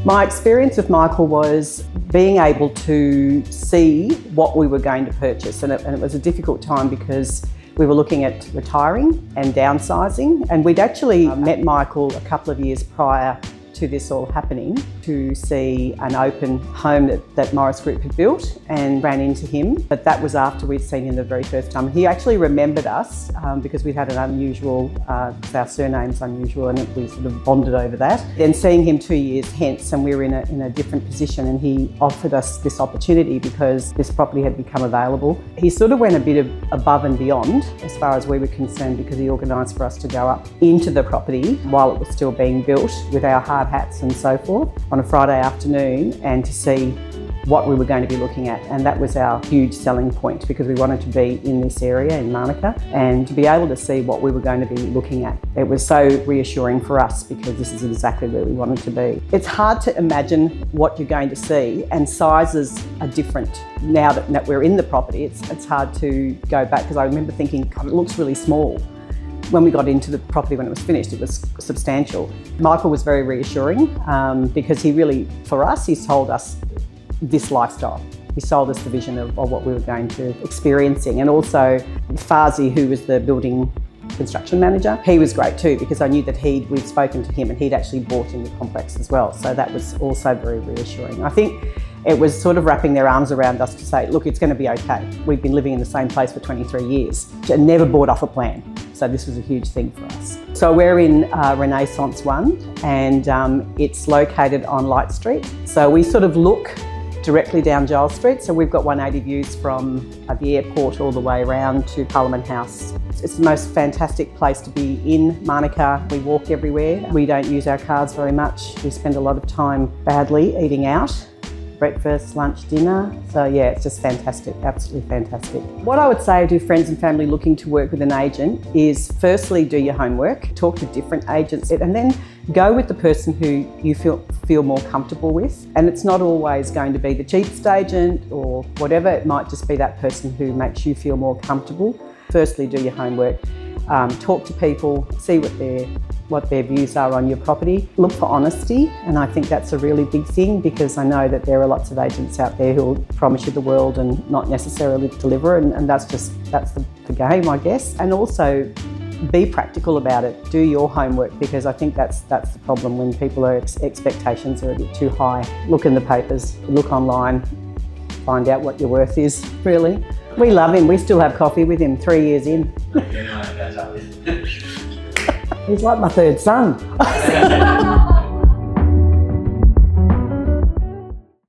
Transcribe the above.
My experience with Michael was being able to see what we were going to purchase, and it was a difficult time because we were looking at retiring and downsizing, and we'd actually met Michael a couple of years prior to this all happening to see an open home that Morris Group had built, and ran into him. But that was after we'd seen him the very first time. He actually remembered us because we'd had an unusual, our surname's unusual, and we sort of bonded over that. Then seeing him 2 years hence, and we were in a different position, and he offered us this opportunity because this property had become available. He sort of went a bit above and beyond as far as we were concerned, because he organised for us to go up into the property while it was still being built with our hard hats and so forth on a Friday afternoon, and to see what we were going to be looking at. And that was our huge selling point, because we wanted to be in this area in Manuka and to be able to see what we were going to be looking at. It was so reassuring for us because this is exactly where we wanted to be. It's hard to imagine what you're going to see, and sizes are different. Now that we're in the property, it's hard to go back, because I remember thinking, God, it looks really small. When we got into the property, when it was finished, it was substantial. Michael was very reassuring because he really, for us, he's told us this lifestyle. He sold us the vision of what we were going to experiencing. And also Fazi, who was the building construction manager, he was great too, because I knew that we'd spoken to him and he'd actually bought in the complex as well. So that was also very reassuring. I think it was sort of wrapping their arms around us to say, look, it's going to be okay. We've been living in the same place for 23 years and never bought off a plan. So this was a huge thing for us. So we're in Renaissance 1, and it's located on Light Street. So we sort of look directly down Giles Street. So we've got 180 views from the airport all the way around to Parliament House. It's the most fantastic place to be in Manuka. We walk everywhere. We don't use our cars very much. We spend a lot of time badly eating out. Breakfast, lunch, dinner. So yeah, it's just fantastic, absolutely fantastic. What I would say to friends and family looking to work with an agent is, firstly, do your homework, talk to different agents, and then go with the person who you feel more comfortable with. And it's not always going to be the cheapest agent or whatever, it might just be that person who makes you feel more comfortable. Firstly, do your homework, talk to people, see what their views are on your property. Look for honesty, and I think that's a really big thing, because I know that there are lots of agents out there who will promise you the world and not necessarily deliver, and that's the game, I guess. And also be practical about it. Do your homework, because I think that's the problem when people are expectations are a bit too high. Look in the papers, look online, find out what your worth is, really. We love him. We still have coffee with him 3 years in. He's like my third son.